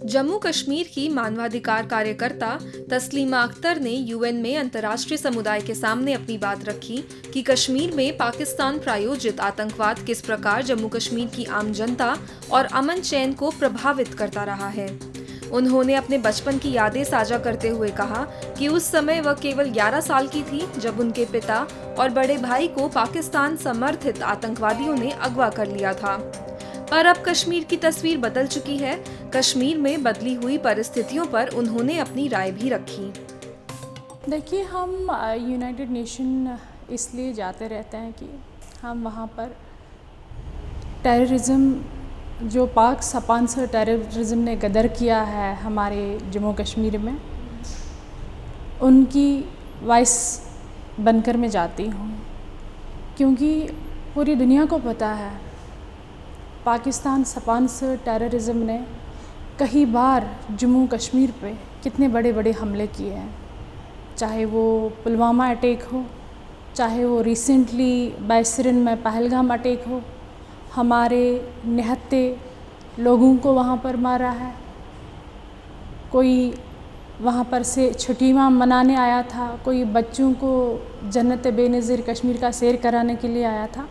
जम्मू कश्मीर की मानवाधिकार कार्यकर्ता तस्लीमा अख्तर ने यूएन में अंतर्राष्ट्रीय समुदाय के सामने अपनी बात रखी कि कश्मीर में पाकिस्तान प्रायोजित आतंकवाद किस प्रकार जम्मू कश्मीर की आम जनता और अमन चैन को प्रभावित करता रहा है। उन्होंने अपने बचपन की यादें साझा करते हुए कहा कि उस समय वह केवल 11 साल की थी जब उनके पिता और बड़े भाई को पाकिस्तान समर्थित आतंकवादियों ने अगवा कर लिया था। पर अब कश्मीर की तस्वीर बदल चुकी है। कश्मीर में बदली हुई परिस्थितियों पर उन्होंने अपनी राय भी रखी। देखिए, हम यूनाइटेड नेशन इसलिए जाते रहते हैं कि हम वहाँ पर टेररिज्म, जो पाक स्पॉन्सर टेररिज्म ने गदर किया है हमारे जम्मू कश्मीर में, उनकी वॉइस बनकर मैं जाती हूँ, क्योंकि पूरी दुनिया को पता है पाकिस्तान स्पॉन्सर टेररिज्म ने कई बार जम्मू कश्मीर पे कितने बड़े बड़े हमले किए हैं। चाहे वो पुलवामा अटैक हो, चाहे वो रिसेंटली बैसरन में पहलगाम अटैक हो, हमारे निहत्ते लोगों को वहाँ पर मारा है। कोई वहाँ पर से छुट्टियाँ मनाने आया था, कोई बच्चों को जन्नत बेनज़ीर कश्मीर का सैर कराने के लिए आया था,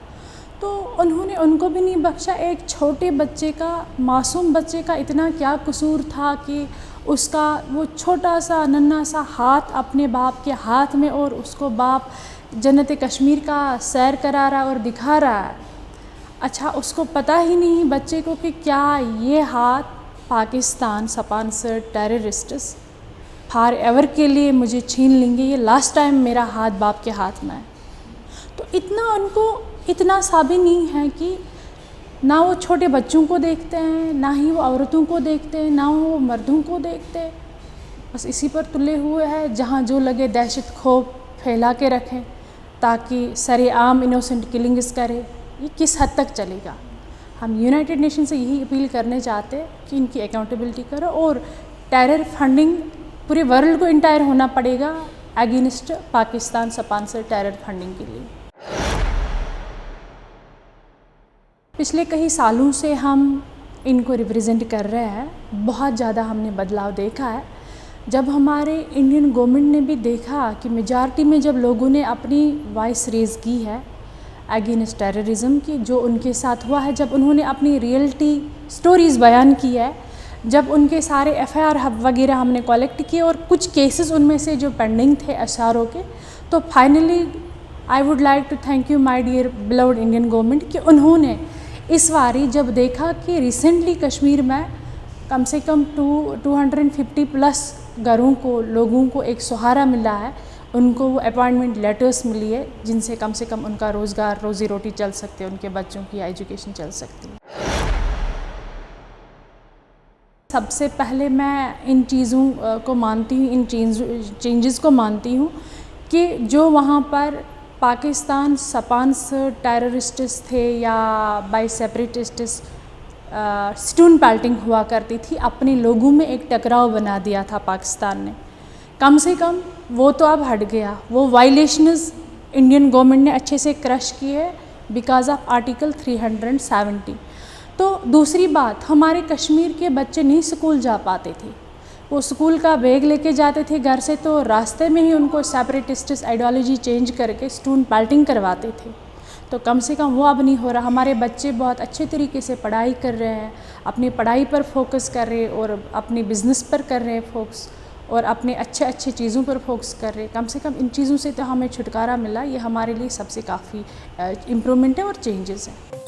तो उन्होंने उनको भी नहीं बख्शा। एक छोटे बच्चे का, मासूम बच्चे का इतना क्या कसूर था कि उसका वो छोटा सा नन्हा सा हाथ अपने बाप के हाथ में, और उसको बाप जन्नत कश्मीर का सैर करा रहा और दिखा रहा है। अच्छा, उसको पता ही नहीं बच्चे को कि क्या ये हाथ Pakistan sponsor terrorists for ever के लिए मुझे छीन लेंगे, ये लास्ट टाइम मेरा हाथ बाप के हाथ में है। तो इतना उनको इतना सा भी नहीं है कि ना वो छोटे बच्चों को देखते हैं, ना ही वो औरतों को देखते हैं, ना वो मर्दों को देखते हैं। बस इसी पर तुले हुए हैं, जहाँ जो लगे दहशत खौफ फैला के रखें ताकि सरेआम इनोसेंट किलिंग्स करे। ये किस हद तक चलेगा? हम यूनाइटेड नेशन से यही अपील करने चाहते हैं कि इनकी अकाउंटेबिलिटी करो, और टेरर फंडिंग पूरे वर्ल्ड को इंटायर होना पड़ेगा against Pakistan sponsor terror funding के लिए। पिछले कई सालों से हम इनको रिप्रेजेंट कर रहे हैं। बहुत ज़्यादा हमने बदलाव देखा है। जब हमारे इंडियन गवर्नमेंट ने भी देखा कि मेजॉरिटी में जब लोगों ने अपनी वॉइस रेज़ की है अगेंस्ट टेररिज्म की, जो उनके साथ हुआ है, जब उन्होंने अपनी रियलिटी स्टोरीज़ बयान की है, जब उनके सारे FIR वगैरह हमने कलेक्ट किए और कुछ केसेस उनमें से जो पेंडिंग थे SRO के, तो finally I would like to thank you my dear beloved Indian government कि उन्होंने इस बारी जब देखा कि रिसेंटली कश्मीर में कम से कम 250 प्लस घरों को, लोगों को एक सहारा मिला है, उनको वो अपॉइंटमेंट लेटर्स मिली है जिनसे कम से कम उनका रोज़गार, रोज़ी रोटी चल सकती है, उनके बच्चों की एजुकेशन चल सकती है। सबसे पहले मैं इन चीज़ों को मानती हूँ, इन चेंजेस को मानती हूँ कि जो वहाँ पर पाकिस्तान स्पॉन्सर टेररिस्ट्स थे या बाय सेपरेटिस्ट्स स्टोन पेल्टिंग हुआ करती थी, अपने लोगों में एक टकराव बना दिया था पाकिस्तान ने। कम से कम वो तो अब हट गया। वो वायलेशंस इंडियन गवर्नमेंट ने अच्छे से क्रश किए बिकॉज ऑफ आर्टिकल 370। तो दूसरी बात, हमारे कश्मीर के बच्चे नहीं स्कूल जा पाते थे। वो स्कूल का बैग लेके जाते थे घर से, तो रास्ते में ही उनको सेपरेटिस्ट आइडियोलॉजी चेंज करके स्टोन पेल्टिंग करवाते थे। तो कम से कम वो अब नहीं हो रहा। हमारे बच्चे बहुत अच्छे तरीके से पढ़ाई कर रहे हैं, अपनी पढ़ाई पर फोकस कर रहे हैं, और अपने बिज़नेस पर कर रहे हैं फोकस, और अपने अच्छे चीज़ों पर फोकस कर रहे हैं। कम से कम इन चीज़ों से तो हमें छुटकारा मिला। ये हमारे लिए सबसे काफ़ी इम्प्रूवमेंट है और चेंजेस हैं।